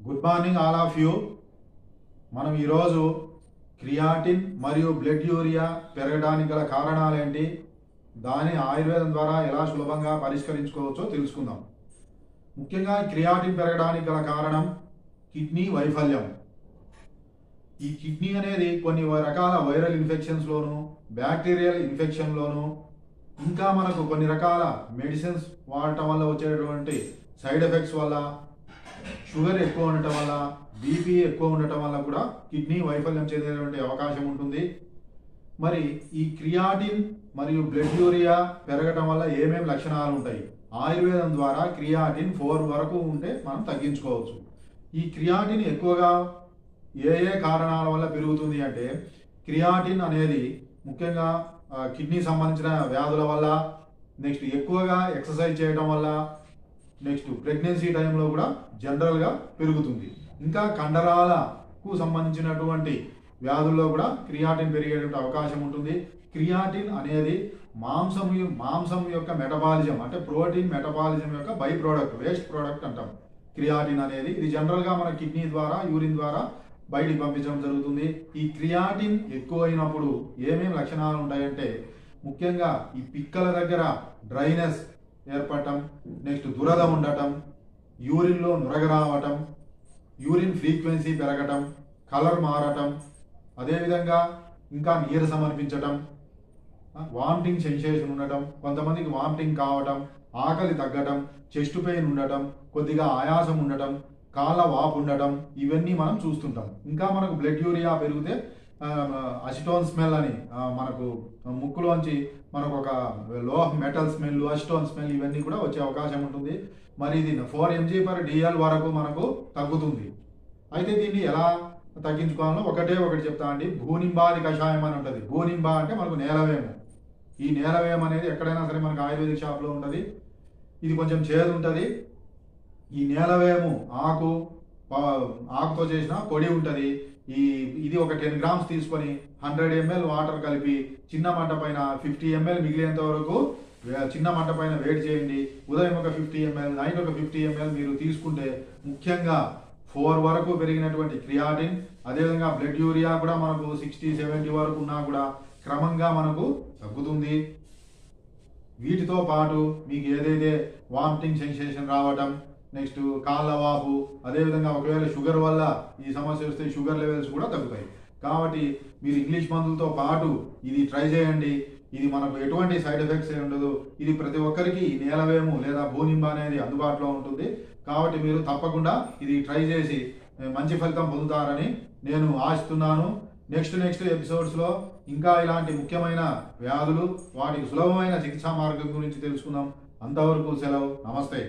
Good morning all of you. మనం ఈరోజు creatine మరియు బ్లడ్ యూరియా పెరగడానికి గల కారణాలు ఏంటి, దాని ఆయుర్వేదం ద్వారా ఎలా సులభంగా పరిష్కరించుకోవచ్చో తెలుసుకుందాం. ముఖ్యంగా క్రియాటిన్ పెరగడానికి గల కారణం కిడ్నీ వైఫల్యం. ఈ కిడ్నీ అనేది కొన్ని రకాల వైరల్ ఇన్ఫెక్షన్స్లోను, బ్యాక్టీరియల్ ఇన్ఫెక్షన్లోను, ఇంకా మనకు కొన్ని రకాల మెడిసిన్స్ వాడటం వల్ల వచ్చేటటువంటి సైడ్ ఎఫెక్ట్స్ వల్ల, షుగర్ ఎక్కువ ఉండటం వల్ల, బీపీ ఎక్కువ ఉండటం వల్ల కూడా కిడ్నీ వైఫల్యం చెందేటువంటి అవకాశం ఉంటుంది. మరి ఈ క్రియాటిన్ మరియు బ్లడ్ యూరియా పెరగటం వల్ల ఏమేమి లక్షణాలు ఉంటాయి? ఆయుర్వేదం ద్వారా క్రియాటిన్ 4 వరకు ఉంటే మనం తగ్గించుకోవచ్చు. ఈ క్రియాటిన్ ఎక్కువగా ఏ కారణాల వల్ల పెరుగుతుంది అంటే, క్రియాటిన్ అనేది ముఖ్యంగా కిడ్నీ సంబంధించిన వ్యాధుల వల్ల, నెక్స్ట్ ఎక్కువగా ఎక్సర్సైజ్ చేయడం వల్ల, నెక్స్ట్ ప్రెగ్నెన్సీ టైంలో కూడా జనరల్గా పెరుగుతుంది. ఇంకా కండరాలకు సంబంధించినటువంటి వ్యాధుల్లో కూడా క్రియాటిన్ పెరిగేటువంటి అవకాశం ఉంటుంది. క్రియాటిన్ అనేది మాంసం యొక్క మెటబాలిజం, అంటే ప్రోటీన్ మెటబాలిజం యొక్క బై ప్రోడక్ట్, వేస్ట్ ప్రోడక్ట్ అంటాం క్రియాటిన్ అనేది. ఇది జనరల్గా మన కిడ్నీ ద్వారా, యూరిన్ ద్వారా బయటికి పంపించడం జరుగుతుంది. ఈ క్రియాటిన్ ఎక్కువైనప్పుడు ఏమేమి లక్షణాలు ఉంటాయంటే, ముఖ్యంగా ఈ పిక్కల దగ్గర డ్రైనెస్ ఏర్పడటం, నెక్స్ట్ దురద ఉండటం, యూరిన్లో నురగ రావటం, యూరిన్ ఫ్రీక్వెన్సీ పెరగటం, కలర్ మారటం, అదేవిధంగా ఇంకా నీరసం అనిపించటం, వామిటింగ్ సెన్సేషన్ ఉండటం, కొంతమందికి వామిటింగ్ కావటం, ఆకలి తగ్గటం, చెస్ట్ పెయిన్ ఉండటం, కొద్దిగా ఆయాసం ఉండటం, కాళ్ళ వాపు ఉండటం, ఇవన్నీ మనం చూస్తుంటాం. ఇంకా మనకు బ్లడ్ యూరియా పెరిగితే అసిటోన్ స్మెల్ అని మనకు ముక్కులోంచి మనకు ఒక లోహ మెటల్ స్మెల్, అసిటోన్ స్మెల్, ఇవన్నీ కూడా వచ్చే అవకాశం ఉంటుంది. మరి ఇది 4 mg/dl వరకు మనకు తగ్గుతుంది. అయితే దీన్ని ఎలా తగ్గించుకోవాలో ఒకటి చెప్తా అండి. భూనింబాది కషాయం అని ఉంటుంది. భూనింబ అంటే మనకు నేలవేము. ఈ నేలవేము అనేది ఎక్కడైనా సరే మనకు ఆయుర్వేదిక్ షాప్లో ఉంటుంది. ఇది కొంచెం చేదు ఉంటుంది. ఈ నేలవేము ఆకుతో చేసిన పొడి ఉంటుంది. ఇది ఒక 10 grams తీసుకొని 100 ml వాటర్ కలిపి చిన్న మంట పైన 50 ml మిగిలేంత వరకు చిన్న మంట పైన వేడి చేయండి. ఉదయం ఒక 50 ml, నైట్ ఒక 50 ml మీరు తీసుకుంటే ముఖ్యంగా 4 వరకు పెరిగినటువంటి క్రియాటిన్, అదేవిధంగా బ్లడ్ యూరియా కూడా మనకు 60-70 వరకు ఉన్నా కూడా క్రమంగా మనకు తగ్గుతుంది. వీటితో పాటు మీకు ఏదైతే వామిటింగ్ సెన్సేషన్ రావటం, నెక్స్ట్ కాళ్ళ వాపు, అదేవిధంగా ఒకవేళ షుగర్ వల్ల ఈ సమస్య వస్తే షుగర్ లెవెల్స్ కూడా తగ్గుతాయి. కాబట్టి మీరు ఇంగ్లీష్ మందులతో పాటు ఇది ట్రై చేయండి. ఇది మనకు ఎటువంటి సైడ్ ఎఫెక్ట్స్ ఉండదు. ఇది ప్రతి ఒక్కరికి నేలవేము లేదా భూనింబ అనేది అందుబాటులో ఉంటుంది. కాబట్టి మీరు తప్పకుండా ఇది ట్రై చేసి మంచి ఫలితం పొందుతారని నేను ఆశిస్తున్నాను. నెక్స్ట్ ఎపిసోడ్స్లో ఇంకా ఇలాంటి ముఖ్యమైన వ్యాధులు, వాటికి సులభమైన చికిత్సా మార్గం గురించి తెలుసుకుందాం. అంతవరకు సెలవు. నమస్తే.